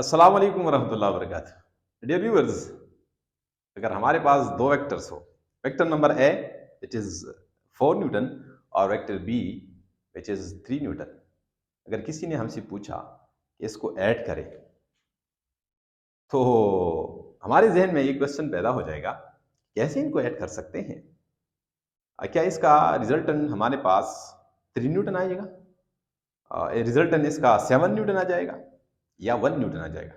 अस्सलाम वालेकुम वरहमतुल्लाहि वबरकातुहू। डियर व्यूअर्स, अगर हमारे पास दो वेक्टर्स हो, vector number A which is 4 newton और vector B which is 3 newton, अगर किसी ने हमसे पूछा कि इसको ऐड करें तो हमारे जहन में ये क्वेश्चन पैदा हो जाएगा, कैसे इनको ऐड कर सकते हैं? क्या इसका रिजल्टेंट हमारे पास 3 न्यूटन आ जाएगा? रिजल्टेंट इसका 7 न्यूटन आ जाएगा या 1 न्यूटन आ जाएगा?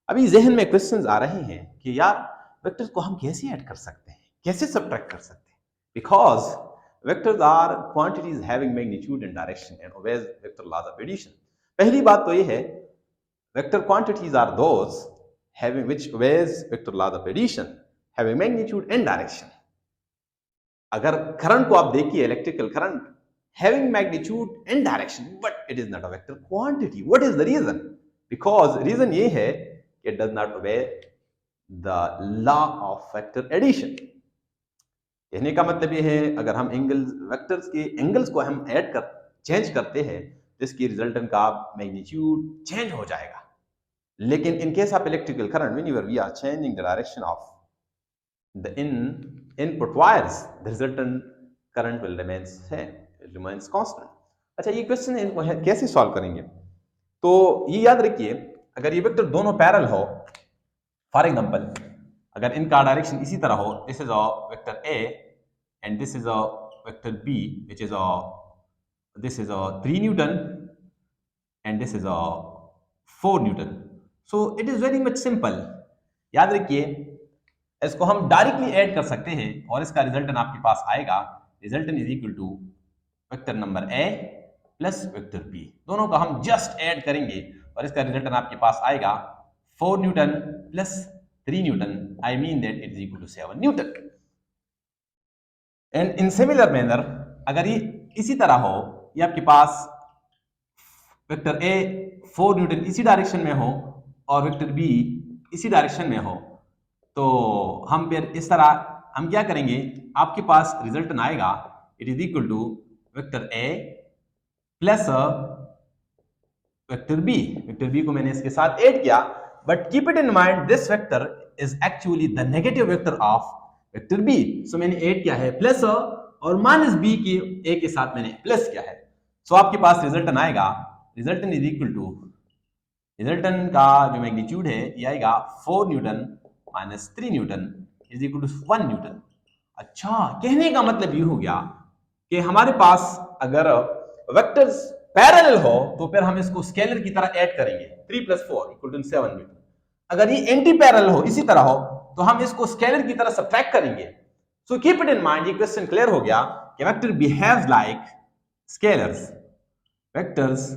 अभी जहन में क्वेश्चंस आ रहे हैं कि यार वेक्टर्स को हम कैसे ऐड कर सकते हैं, कैसे सब्ट्रैक्ट कर सकते हैं? Because vectors are quantities having magnitude and direction and obeys vector laws of addition. पहली बात तो ये है, vector quantities are those having which obeys vector laws of addition having magnitude and direction. अगर करंट को आप देखिए, electrical current having magnitude and direction, but it is not a vector quantity. What is the reason? Because reason ये है it does not obey the law of vector addition. कहने का मतलब ये है, अगर हम एंगल्स वेक्टर्स के एंगल्स को हम ऐड कर चेंज करते हैं तो इसकी रिजल्टेंट का मैग्नीट्यूड चेंज हो जाएगा। लेकिन in case of electrical current, whenever we are changing the direction of the input wires, the resultant current will remain same, it remains constant. अच्छा, ये क्वेश्चन इनको कैसे सॉल्व करेंगे? तो ये याद रखिए, अगर ये वेक्टर दोनों पैरेलल हो, फॉर एग्जांपल अगर इनका डायरेक्शन इसी तरह हो, this is a vector A and this is a vector B which is a 3 Newton and this is a 4 Newton. So it is very much simple. याद रखिए, इसको हम डायरेक्टली ऐड कर सकते हैं और इसका रिजल्टेंट आपके पास आएगा, resultant is equal to vector number A plus vector B. दोनों का हम जस्ट ऐड करेंगे और इसका रिजल्टेंट आपके पास आएगा 4 newton plus 3 newton, I mean that it is equal to 7 newton. And in similar manner, अगर ये इसी तरह हो, ये आपके पास वेक्टर ए 4 न्यूटन इसी डायरेक्शन में हो और वेक्टर बी इसी डायरेक्शन में हो, तो हम फिर इस तरह हम क्या करेंगे, आपके पास रिजल्टेंट आएगा it is equal to vector A plus vector B. Vector B को मैंने इसके साथ ऐड किया, but keep it in mind this vector is actually the negative vector of vector B. So मैंने ऐड किया है प्लस और माइनस बी की ए के साथ मैंने प्लस किया है। सो आपके पास रिजल्टेंट आएगा, resultant is equal to, resultant का जो मैग्नीट्यूड है ये आएगा 4 newton minus 3 newton is equal to 1 newton. अच्छा, कहने का मतलब ये हो गया कि हमारे पास अगर वेक्टर्स पैरेलल हो तो फिर हम इसको स्केलर की तरह ऐड करेंगे, 3 + 4 इक्वल टू 7 न्यूटन। अगर ये एंटी पैरेलल हो, इसी तरह हो, तो हम इसको स्केलर की तरह सब्ट्रैक्ट करेंगे। So keep it in mind, ये क्वेश्चन क्लियर हो गया कि vector behaves like scalars, vectors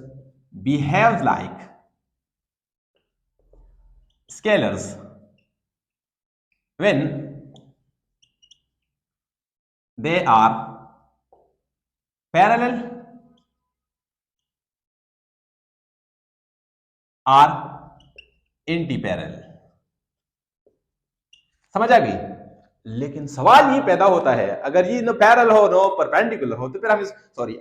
behaves like scalars when they are parallel or anti-parallel। समझ आ गई? लेकिन सवाल ये पैदा होता है, अगर ये न पैरेलल हो नो परपेंडिकुलर हो तो फिर हम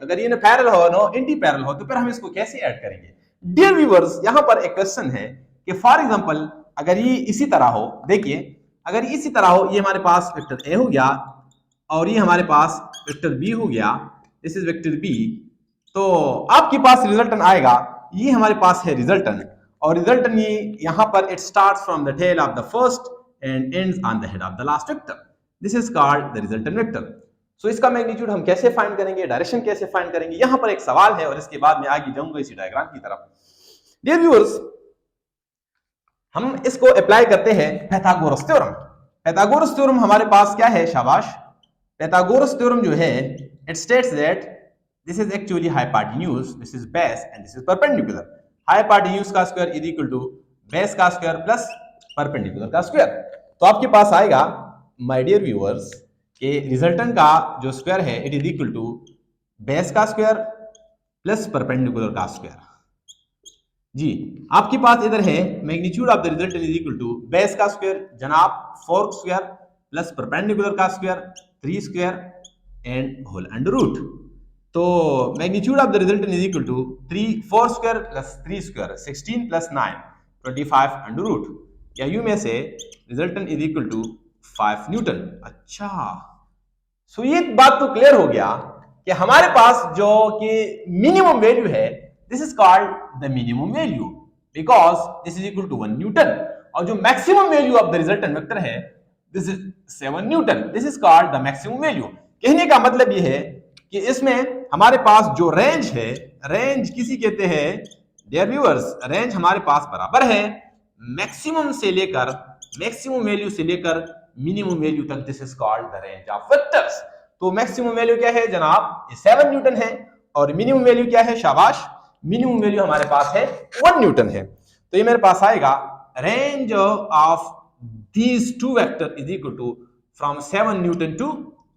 अगर ये न पैरेलल हो नो एंटी पैरेलल हो तो फिर हम इसको कैसे ऐड करेंगे? डियर व्यूअर्स, यहां पर एक क्वेश्चन है कि फॉर एग्जांपल अगर ये इसी तरह हो, देखिए अगर ये इसी तरह हो, ये हमारे पास वेक्टर ए हो गया और ये हमारे पास वेक्टर बी हो गया, दिस इज वेक्टर बी, तो आपके पास रिजल्टेंट आएगा, ये हमारे पास है रिजल्टेंट, और रिजल्टेंट ये यहां पर it starts from the tail of the first and ends on the head of the last vector. This is called the resultant vector. So इसका मैग्नीट्यूड हम कैसे फाइंड करेंगे, डायरेक्शन कैसे फाइंड करेंगे, यहां पर एक सवाल है और इसके बाद मैं आगे जाऊंगा इसी डायग्राम की तरफ। डियर व्यूअर्स, हम इसको अप्लाई करते हैं पाइथागोरस थ्योरम। पाइथागोरस थ्योरम हमारे पास क्या है? शाबाश। पाइथागोरस थ्योरम जो है, it states that this is actually hypotenuse, this is base and this is perpendicular. Hypotenuse का square is equal to base का स्क्वायर प्लस परपेंडिकुलर का स्क्वायर। तो आपके पास आएगा माय डियर व्यूअर्स कि रिजल्टेंट का जो स्क्वायर है it is equal to base का स्क्वायर प्लस परपेंडिकुलर का स्क्वायर। जी, आपके पास इधर है magnitude of the resultant is equal to base का स्क्वायर जनाब 4 स्क्वायर प्लस परपेंडिकुलर का square 3 square and whole under root. तो magnitude of the resultant is equal to 4 square plus 3 square 16 + 9 25 under root, या यू में से resultant is equal to 5 newton. अच्छा, so ये बात तो क्लियर हो गया कि हमारे पास जो कि मिनिमम वैल्यू है, this is called the minimum value because this is equal to 1 newton, और जो maximum value of the resultant vector है this is 7 newton, this is called the maximum value. कहने का मतलब ये है कि इसमें हमारे पास जो रेंज है, रेंज किसी कहते हैं डियर व्यूअर्स, रेंज हमारे पास बराबर है मैक्सिमम से लेकर, मैक्सिमम वैल्यू से लेकर मिनिमम वैल्यू तक, this is called the range of vectors. तो मैक्सिमम वैल्यू क्या है जनाब, 7 न्यूटन है, और मिनिमम वैल्यू क्या है, शाबाश, मिनिमम वैल्यू हमारे पास है 1 न्यूटन है। तो ये मेरे पास आएगा range of these two vector is equal to from 7 newton to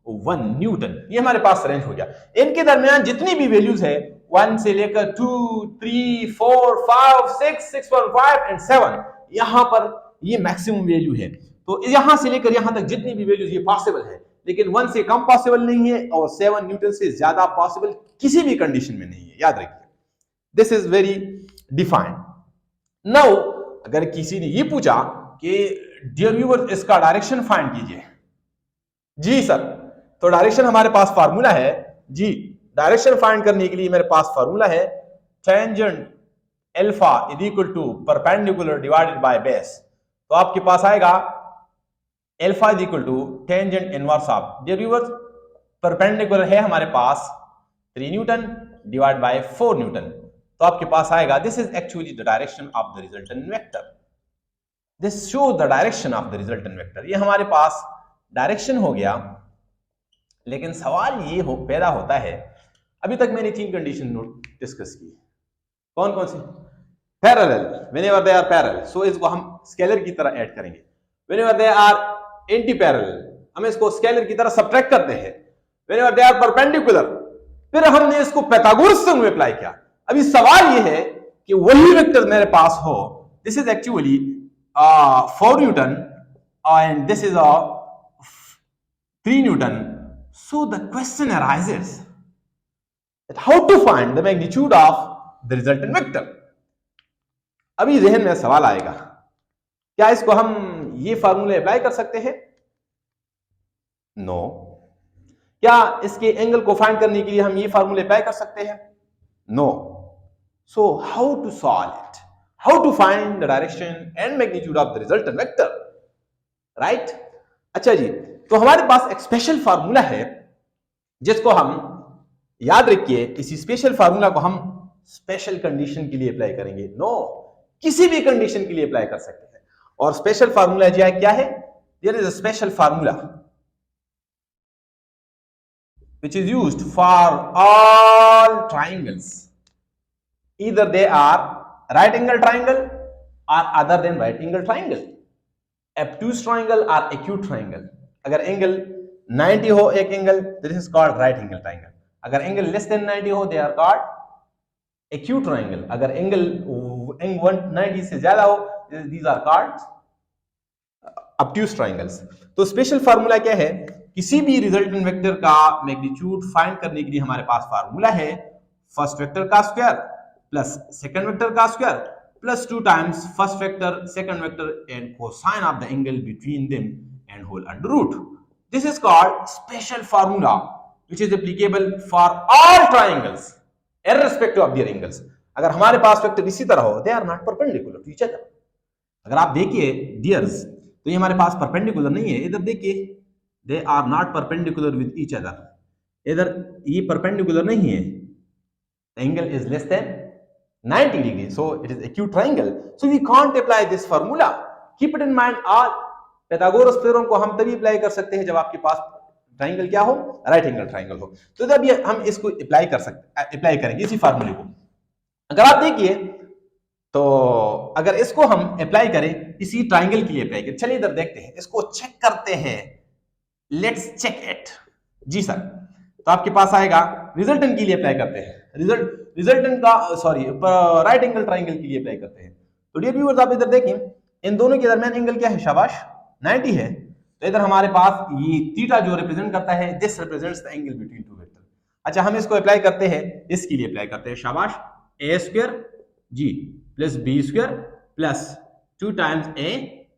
1 newton. ये हमारे पास रेंज हो गया। इनके दरमियान जितनी भी वैल्यूज है 1 से लेकर 2, 3, 4, 5, 6, 6.5 एंड 7, यहां पर ये मैक्सिमम वैल्यू है। तो यहां से लेकर यहां तक जितनी भी वैल्यूज ये पॉसिबल है, लेकिन 1 से कम पॉसिबल नहीं है और 7 न्यूटन से ज्यादा पॉसिबल किसी भी कंडीशन में नहीं है, याद रखिए, this is very defined. Now अगर किसी ने ये पूछा कि डियर व्यूअर्स इसका डायरेक्शन फाइंड कीजिए, जी सर, तो डायरेक्शन हमारे पास फार्मूला है जी, डायरेक्शन फाइंड करने के लिए मेरे पास फार्मूला है tangent alpha is equal to perpendicular divided by base. तो आपके पास आएगा alpha is equal to tangent inverse of, dear viewers perpendicular है हमारे पास 3 न्यूटन डिवाइड बाय 4 न्यूटन, तो आपके पास आएगा this is actually the direction of the resultant vector, this show the direction of the resultant vector. ये हमारे पास direction हो गया। लेकिन सवाल ये पैदा होता है, अभी तक मैंने 3 कंडीशन डिस्कस की, कौन कौन सी, parallel, whenever they are parallel, so इसको हम स्केलर की तरह ऐड करेंगे, whenever they are anti parallel हम इसको स्केलर की तरह सब्ट्रैक्ट करते हैं, व्हेनेवर दे आर परपेंडिकुलर, फिर हमने इसको पाइथागोरस थ्योरम में अप्लाई किया। अभी सवाल ये है कि वही वेक्टर मेरे पास हो, this is actually 4 Newton and this is 3 Newton, so the question arises that how to find the magnitude of the resultant vector। अभी जहन में सवाल आएगा, क्या इसको हम ये फार्मूले अप्लाई कर सकते हैं? नो। क्या इसके एंगल को फाइंड करने के लिए हम ये फार्मूले अप्लाई कर सकते हैं? No. So how to solve it, how to find the direction and magnitude of the resultant vector, right? अच्छा जी, तो हमारे पास एक स्पेशल फार्मूला है जिसको हम याद रखिए, इसी स्पेशल फार्मूला को हम स्पेशल कंडीशन के लिए अप्लाई करेंगे। नो, किसी भी कंडीशन के लिए अप्लाई कर सकते हैं। और स्पेशल फार्मूला जो है क्या है, there is a special formula which is used for all triangles, either they are right angle triangle or other than right angle triangle, obtuse triangle or acute triangle। अगर angle 90 हो एक angle, this is called right angle triangle. अगर angle less than 90 हो, they are called acute triangle. अगर angle 190 से ज्यादा हो, these are called obtuse triangles. तो स्पेशल फार्मूला क्या है, किसी भी रिजल्टेंट वेक्टर का मैग्नीट्यूड फाइंड करने के लिए हमारे पास फार्मूला है फर्स्ट वेक्टर का स्क्वायर प्लस सेकंड वेक्टर का square plus 2 times first vector second vector and cosine of the angle between them and whole under root. This is called special formula which is applicable for all triangles irrespective of their angles। अगर हमारे पास vector इसी तरह हो, they are not perpendicular to each other। अगर आप देखिए dears, तो ये हमारे पास परपेंडिकुलर नहीं है, इधर देखिए they are not perpendicular with each other, इधर ये परपेंडिकुलर नहीं है, the angle is less than 90 degree, so it is acute triangle, so we can't apply this formula। keep it in mind, all Pythagoras theorem को हम तभी apply कर सकते हैं जब आपके पास ट्राइंगल क्या हो, राइट एंगल ट्राइंगल हो। तो जब ये हम इसको अप्लाई करेंगे इसी फार्मूले को। अगर आप देखिए तो अगर इसको हम अप्लाई करें इसी ट्राइंगल के लिए अप्लाई करें, चलिए इधर देखते हैं, इसको चेक करते हैं, लेट्स चेक इट। जी सर, तो आपके पास आएगा रिजल्टेंट के लिए अप्लाई करते हैं, रिजल्टेंट का सॉरी राइट एंगल ट्राइंगल के लिए अप्लाई करते हैं। तो डियर व्यूअर्स आप इधर देखें, इन दोनों के दरमियान एंगल क्या है, शाबाश 90 है। तो इधर हमारे पास ये थीटा जो रिप्रेजेंट करता है, this represents the angle between to vector. अच्छा, हम इसको अप्लाई करते हैं, इसके लिए अप्लाई करते हैं, शाबाश, ए स्क्वायर जी plus B square plus 2 times A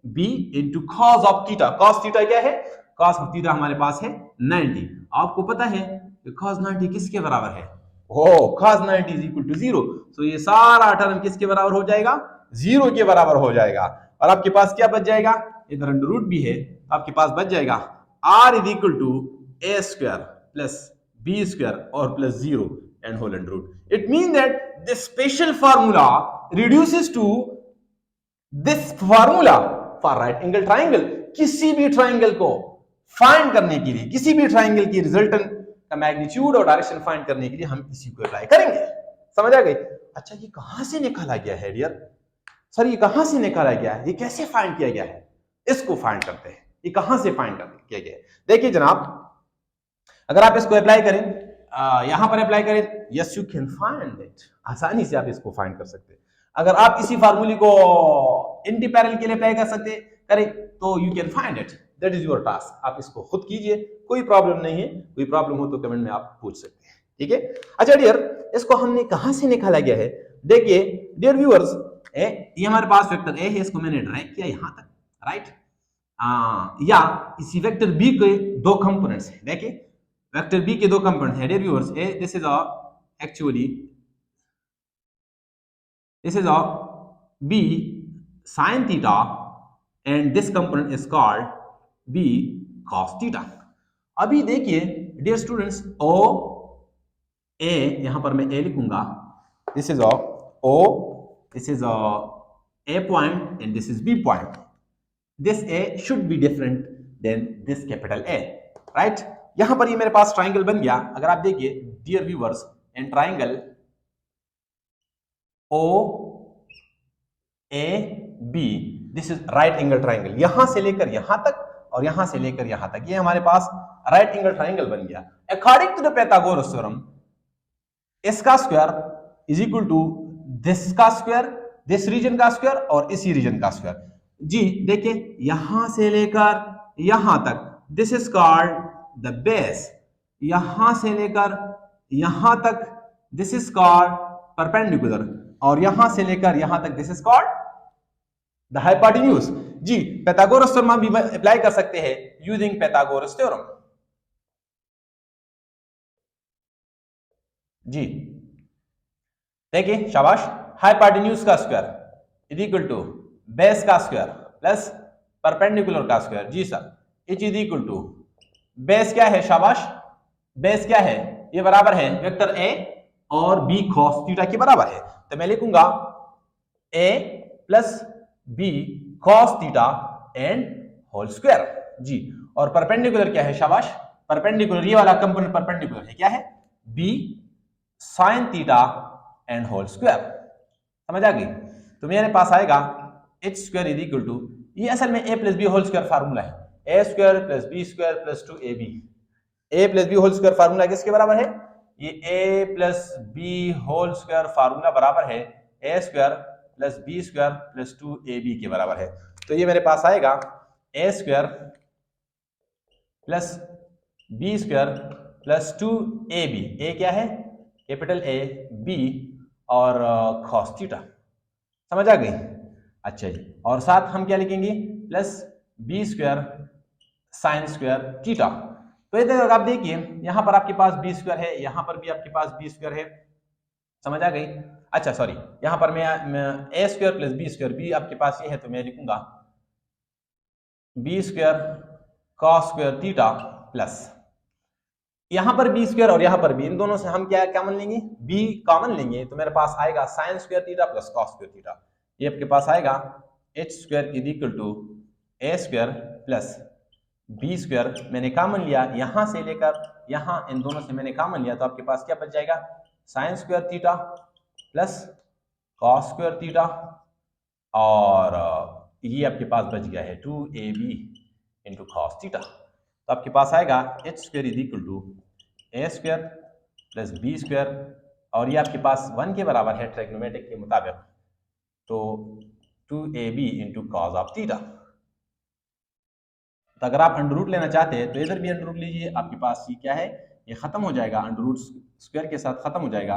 B into cos of theta. Cos theta क्या है? कॉस ऑफ थीटा हमारे पास है 90। आपको पता है कि कॉस 90 किसके बराबर है? cos 90 is equal to 0। तो ये सारा टर्म किसके बराबर हो जाएगा? 0 के बराबर हो जाएगा। और आपके पास क्या बच जाएगा? इधर अंडर रूट भी है, तो आपके पास बच जाएगा r is equal to a square plus b square और plus 0 and whole under root. It means that this special formula reduces to this formula for right angle triangle। किसी भी ट्राइंगल को फाइंड करने के लिए, किसी भी ट्राइंगल की रिजल्टेंट का मैग्नीट्यूड और डायरेक्शन फाइंड करने के लिए हम इसी को अप्लाई करेंगे। समझ आ गई? अच्छा, ये कहां से निकाला गया है डियर? सर ये कहां से निकाला गया है? ये कैसे फाइंड किया गया है? इसको फाइंड करते हैं। ये कहां से फाइंड किया गया है? देखिए जनाब, अगर आप इसको अप्लाई करें, यहां पर अप्लाई करें, yes you can find it. आसानी से आप इसको फाइंड कर सकते हैं। अगर आप इसी फार्मूले को एंटी पैरेलल के लिए अप्लाई कर सकते करें तो you can find it. That is your task. आप इसको खुद कीजिए, कोई प्रॉब्लम नहीं है। कोई प्रॉब्लम हो तो कमेंट में आप पूछ सकते हैं, ठीक है? अच्छा डियर, इसको हमने कहां से निकाला गया है? देखिए डियर व्यूअर्स, ये हमारे पास वेक्टर ए है, इसको मैंने ड्रैग किया यहां तक, राइट? या इसी वेक्टर बी के दो कंपोनेंट्स हैं। देखिए वेक्टर बी के दो कंपोनेंट हैं dear viewers. This is actually this is a b sin theta and this component is called b cos theta। अभी देखिए डियर स्टूडेंट्स, o a, यहां पर मैं a लिखूंगा, this is a o, this is a point and this is b point। this a should be different than this capital A, right? यहां पर ये मेरे पास ट्राइंगल बन गया। अगर आप देखिए dear viewers, and triangle O A B, this is right angle triangle. यहां से लेकर यहां तक और यहां से लेकर यहां तक, ये हमारे पास राइट एंगल ट्राइंगल बन गया। According to the Pythagoras theorem, इसका square is equal to this का स्क्वायर, दिस रीजन का स्क्वायर और इसी रीजन का स्क्वायर। जी देखिए यहां से लेकर यहां तक, this is called the base. यहां से लेकर यहां तक, दिस इज कॉल्ड परपेंडिकुलर। और यहां से लेकर यहां तक, this is called the hypotenuse. जी पाइथागोरस थ्योरम भी अप्लाई कर सकते हैं यूजिंग पाइथागोरस थ्योरम। जी देखिए शाबाश, हाइपोटेन्यूज का square is equal to base का स्क्वायर प्लस परपेंडिकुलर का स्क्वायर। जी sir, it is equal to base क्या है? शाबाश, बेस क्या है? ये बराबर है वेक्टर ए और बी कॉस थीटा के बराबर है। तो मैं लिखूंगा a plus B cos theta and whole square. जी, और परपेंडिकुलर क्या है? शाबाश, परपेंडिकुलर ये वाला कंपोनेंट परपेंडिकुलर है, क्या है? b sine theta and whole square. समझ आ गई? तो मेरे पास आएगा h square is equal to, ये असल में a plus b whole square formula है, a square plus B square plus 2ab। a plus b whole square formula किसके बराबर है? ये a plus b whole square formula बराबर है a square plus B square plus 2ab के बराबर है। तो ये मेरे पास आएगा a square plus B square plus 2ab। a क्या है? कैपिटल A, b और cos थीटा। समझ आ गई? अच्छा जी, और साथ हम क्या लिखेंगे? Plus B square sine square theta. तो इधर आप देखिए, यहां पर आपके पास बी स्क्वायर है, यहां पर भी आपके पास बी स्क्वायर है। समझ आ गई? अच्छा सॉरी, यहां पर मैं A square plus B square, B आपके पास ये है तो मैं लिखूंगा B square cos square theta plus, यहां पर बी स्क्वायर और यहां पर भी, इन दोनों से हम क्या कॉमन लेंगे? बी कॉमन लेंगे तो मेरे पास आएगा sine square theta plus cos square theta. ये आपके पास आएगा h square is equal to a square plus B square. मैंने कॉमन लिया यहां से लेकर यहां, इन दोनों से मैंने कॉमन लिया तो आपके पास क्या बच जाएगा? Sign square theta plus cos square theta, और ये आपके पास बच गया है 2ab इंटू कॉस थीटा। तो आपके पास आएगा h square is equal to a square plus B square, और ये आपके पास 1 के बराबर है ट्रिग्नोमेट्रिक के मुताबिक, तो 2ab into cos of theta. तो अगर आप अंडर रूट लेना चाहते हैं तो इधर भी अंडर रूट लीजिए, आपके पास ये क्या है? ये खत्म हो जाएगा, अंडर रूट स्क्वायर के साथ खत्म हो जाएगा,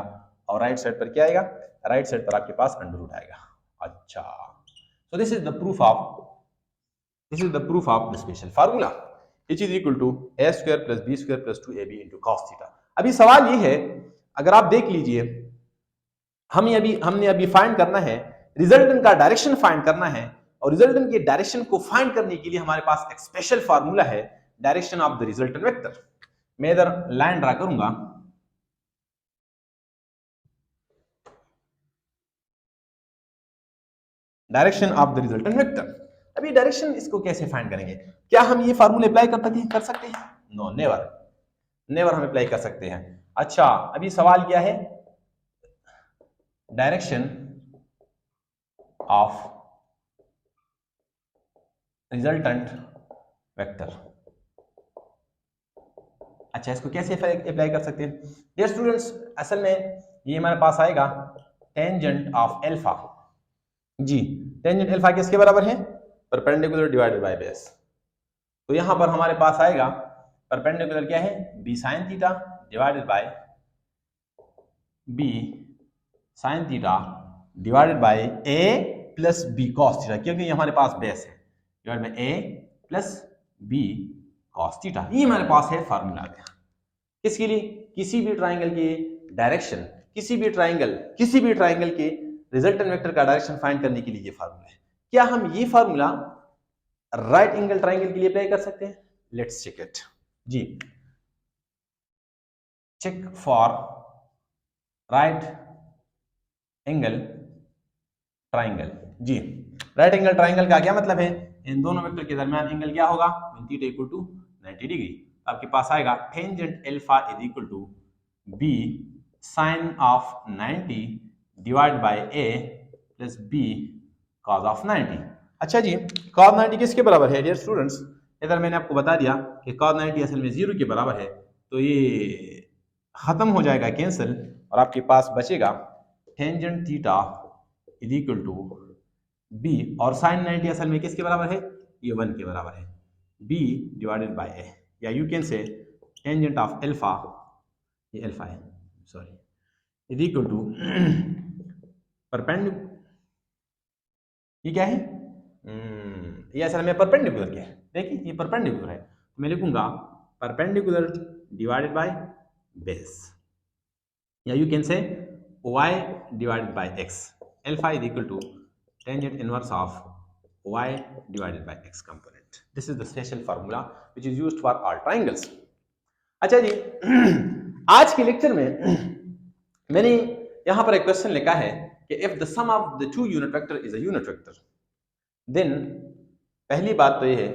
और राइट साइड पर क्या आएगा? राइट साइड पर आपके पास अंडर रूट आएगा। अच्छा So this is the proof of the special formula, which is equal to a square plus b square plus 2ab into cos theta. अभी सवाल ये है, अगर आप देख लीजिए, हमने अभी फाइंड करना है रिजल्टेंट का डायरेक्शन फाइंड करना है, और रिजल्टेंट के डायरेक्शन को फाइंड करने के लिए हमारे पास एक स्पेशल फार्मूला है, direction of the resultant vector. मैं इधर लाइन ड्रा करूंगा. Direction of the resultant vector. अभी डायरेक्शन इसको कैसे फाइंड करेंगे? क्या हम ये फार्मूला अप्लाई कर सकते हैं? नो, नेवर हम अप्लाई कर सकते हैं. अच्छा, अभी सवाल क्या है? Direction of resultant vector. अच्छा, इसको कैसे अप्लाई कर सकते हैं? डियर स्टूडेंट्स, असल में ये हमारे पास आएगा टेंजेंट ऑफ अल्फा. जी, टेंजेंट अल्फा किसके बराबर है? Perpendicular divided by base. तो यहां पर हमारे पास आएगा परपेंडिकुलर क्या है? B sine theta divided by b sine theta divided by a plus B cos theta, क्योंकि ये हमारे पास बेस है, divide by a plus B cos theta. ये हमारे पास है फार्मूला आ गया. किसके लिए? किसी भी ट्राइंगल के डायरेक्शन, किसी भी ट्राइंगल के रिजल्टेंट वेक्टर का डायरेक्शन फाइंड करने के लिए ये फार्मूला है. क्या हम ये फार्मूला राइट एंगल ट्राइंगल के लिए अप्लाई कर सकते हैं? Let's check it. जी, check for right angle triangle. जी, राइट एंगल ट्राइंगल का क्या मतलब है? इन दोनों वेक्टर के दरमियान एंगल क्या होगा? Theta equal to 90 degree. आपके पास आएगा tangent alpha is equal to b sine of 90 divide by a plus B cos of 90. अच्छा जी, कॉस 90 किसके बराबर है? डियर स्टूडेंट्स, इधर मैंने आपको बता दिया कि कॉस 90 असल में 0 के बराबर है, तो ये खत्म हो जाएगा कैंसिल, और आपके पास बचेगा tangent theta is equal to b, और साइन 90 असल में किसके बराबर है? ये 1 के बराबर है, b डिवाइडेड बाय a, या you can say tangent of alpha, ये अल्फा है, sorry, is equal to perpendicular, ये क्या है? ये असल में परपेंडिकुलर क्या है? देखिए, ये परपेंडिकुलर है, तो मैं लिखूंगा परपेंडिकुलर डिवाइडेड बाय बेस, या you can say y divided by x. Alpha is equal to tangent inverse of y divided by x component. This is the special formula which is used for all triangles. अच्छा जी, आज के lecture में मैंने यहां पर एक question लिखा है कि if the sum of the two unit vector is a unit vector, then पहली बात तो ये है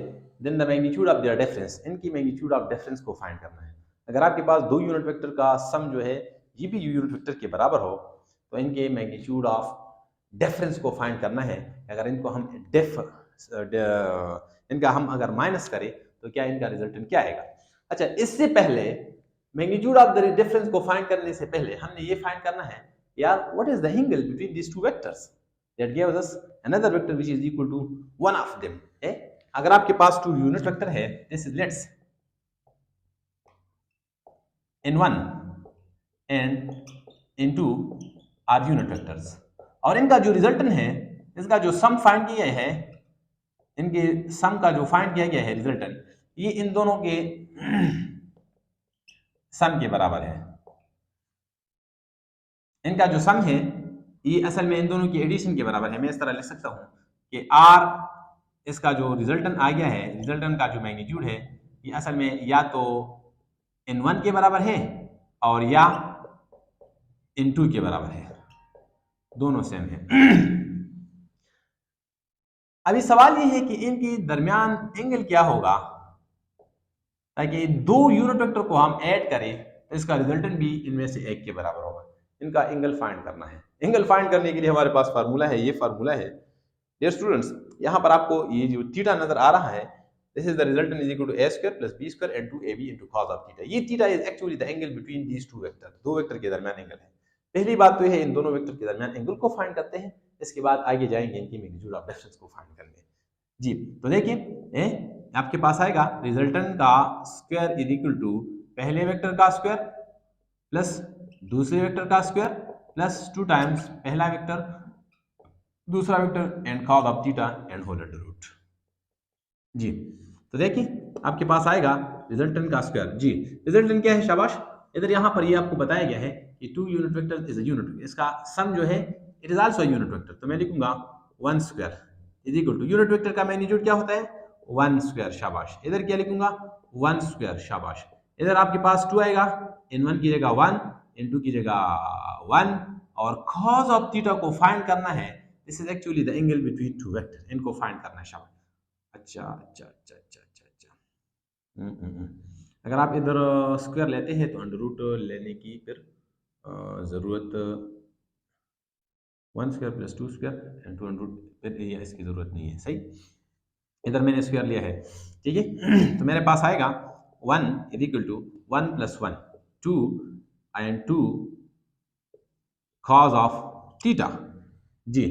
then the magnitude of their difference, इनकी magnitude of difference को फाइंड करना है. अगर आपके पास दो यूनिट वेक्टर का सम जो है ये भी यूनिट वेक्टर के बराबर हो, तो इनके मैग्नीट्यूड ऑफ डिफरेंस को फाइंड करना है. अगर इनको हम इनका हम अगर माइनस करें तो क्या इनका रिजल्टेंट क्या आएगा? अच्छा, इससे पहले मैग्नीट्यूड ऑफ द डिफरेंस को फाइंड करने से पहले हमने ये फाइंड करना है यार what is the angle between these two vectors that gives us another vector which is equal to one of them. अगर आपके पास टू यूनिट वेक्टर है, this is let's n1 and n2 are unit vectors, और इनका जो resultant है, इसका जो सम फाइंड किया है, इनके सम का जो फाइंड किया गया है रिजल्टेंट, ये इन दोनों के सम के बराबर है. इनका जो सम है ये असल में इन दोनों की एडिशन के बराबर है. मैं इस तरह लिख सकता हूं कि r इसका जो रिजल्टेंट आ गया है, रिजल्टेंट का जो मैग्नीट्यूड है, ये असल में या तो n1 के बराबर है और या n2 के बराबर है, दोनों सेम है. अभी सवाल ये है कि इनके दरमियान एंगल क्या होगा, ताकि दो यूनिट वेक्टर को हम ऐड करें तो इसका रिजल्टेंट भी इनमें से एक के बराबर होगा. इनका एंगल फाइंड करना है. एंगल फाइंड करने के लिए हमारे पास फार्मूला है, ये फार्मूला है. डियर स्टूडेंट्स, यहाँ पर आपको ये जो थीटा नजर आ रहा है, this is the resultant is equal to a square plus b square into ab into cos of theta. ये theta is actually the angle between these two vector, दो वेक्टर के दरमियान एंगल है. पहली बात तो ये है इन दोनों वेक्टर के दरमियान एंगल को फाइंड करते हैं, इसके बाद आगे जाएंगे इनकी मैग्नीट्यूड ऑफ डिफरेंस को फाइंड करने. जी, तो देखिए आपके पास आएगा रिजल्टेंट का स्क्वायर इज इक्वल टू पहले वेक्टर का स्क्वायर प्लस दूसरे वेक्टर का स्क्वायर प्लस 2 टाइम्स पहला वेक्टर दूसरा vector and cos of theta and whole under root. जी तो देखिए आपके पास आएगा रिजल्टेंट का स्क्वायर। जी रिजल्टेंट क्या है शाबाश, इधर यहाँ पर ये आपको बताया गया है कि 2 unit vector is a unit vector, इसका सम जो है it is also unit vector, तो मैं लिखूंगा 1 square is equal to unit vector का मैग्नीट्यूड क्या होता है 1 स्क्वायर शाबाश, इधर क्या लिखूंगा 1 स्क्वायर शाबाश, इधर आपके पास 2 आएगा, इन 1 की जगह 1, इन 2 की जगह 1, और cos ऑफ थीटा को फाइंड करना है, this is actually the angle between to vector, इनको फाइंड करना है शाबाश। अच्छा अच्छा अच्छा अच्छा अच्छा अच्छा अगर आप इधर स्क्वायर लेते हैं तो अंडर रूट लेने की फिर ज़रूरत 1 square plus 2 square and 2 under root, फिर ये इसकी ज़रूरत नहीं है, सही। इधर मैंने स्क्वायर लिया है, ठीक है। तो मेरे पास आएगा 1 is equal to 1 plus 1 2 and 2 cos of theta. जी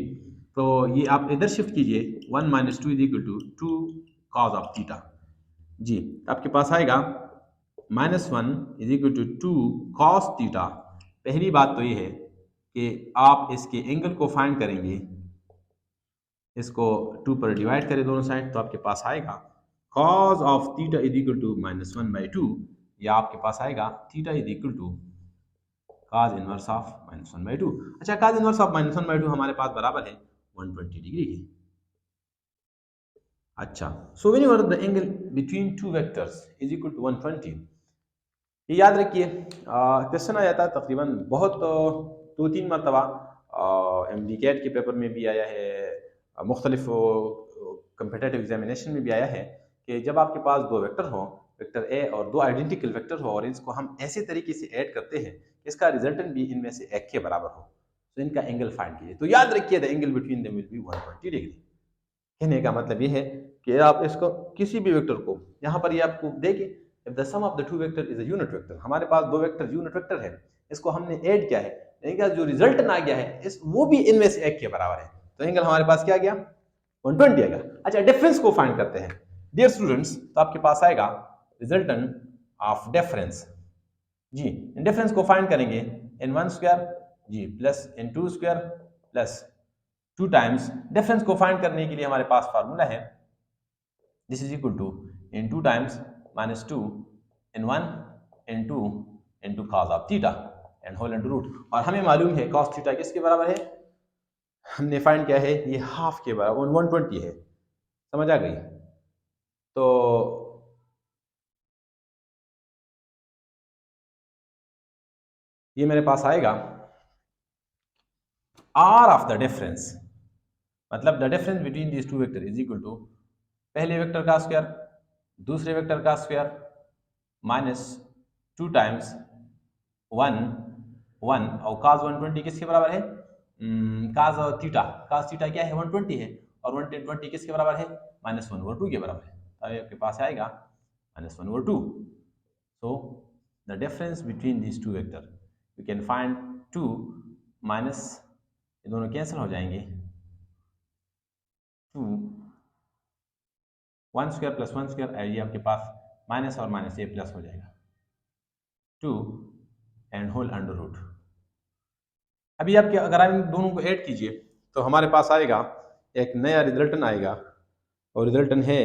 तो ये आप इधर शिफ्ट कीजिए, 1 minus 2 is equal to 2 cos of theta. जी आपके पास आएगा -1 is equal to 2 cos theta. पहली बात तो ये है कि आप इसके एंगल को फाइंड करेंगे, इसको 2 पर डिवाइड करें दोनों साइड, तो आपके पास आएगा cos of theta is equal to -1/2, या आपके पास आएगा theta is equal to cos inverse of -1/2। अच्छा cos इनवर्स ऑफ -1/2 हमारे पास बराबर है 120 डिग्री के। अच्छा so whenever the angle between two vectors is equal to 120, ये याद रखिए क्वेश्चन आ जाता है तकरीबन बहुत 2-3 मरतबा, MD कैट के पेपर में भी आया है, मुख्तलिफ कम्पिटेटिव एग्जामिनेशन में भी आया है कि जब आपके पास दो वेक्टर हो, वेक्टर ए और दो आइडेंटिकल वेक्टर हो, और इसको हम ऐसे तरीके से ऐड करते हैं कि इसका रिजल्टेंट भी इनमें से एक के बराबर हो, तो इनका एंगल फाइंड कीजिए। तो याद रखिए the angle between them will be 120 degree. कहने का मतलब ये है कि आप इसको किसी भी वेक्टर को, यहाँ पर ये आपको देखिए if the sum of the two vector is a unit vector, हमारे पास दो वेक्टर यूनिट वेक्टर है, इसको हमने ऐड किया है, इनका जो रिजल्ट आ गया है इस वो भी इनमें से एक के बराबर है, तो एंगल हमारे पास क्या गया 120 आएगा। अच्छा डिफरेंस को फाइंड करते हैं डियर स्टूडेंट्स, तो आपके पास आएगा रिजल्टेंट ऑफ डिफरेंस। जी डिफरेंस को फाइंड करेंगे इन 1 स्क्वायर जी plus n 2 square plus 2 times, difference को फाइंड करने के लिए हमारे पास फार्मूला है this is equal to n 2 times -2 n 1 n 2 इंटू cos of theta and whole under root, और हमें मालूम है cos थीटा किसके बराबर है, हमने फाइंड किया है ये हाफ के बराबर 120 है, समझ आ गई। तो ये मेरे पास आएगा r ऑफ द डिफरेंस, मतलब the difference between these two vector is equal to पहले वेक्टर का स्क्वायर दूसरे वेक्टर का स्क्वायर -2 टाइम्स 1 1 और cos 120 किसके बराबर है, cos थीटा क्या है 120 है, और 120 किसके बराबर है -1/2 के बराबर है, तो आपके पास आएगा -1/2। So the difference between these two vector you can find 2 minus, ये दोनों कैंसिल हो जाएंगे, 2 1 स्क्वायर प्लस 1 स्क्वायर, ये आपके पास माइनस और माइनस ये प्लस हो जाएगा 2 एंड होल अंडर रूट। अभी आपके अगर आप इन दोनों को ऐड कीजिए तो हमारे पास आएगा एक नया रिजल्टन आएगा, और रिजल्टन है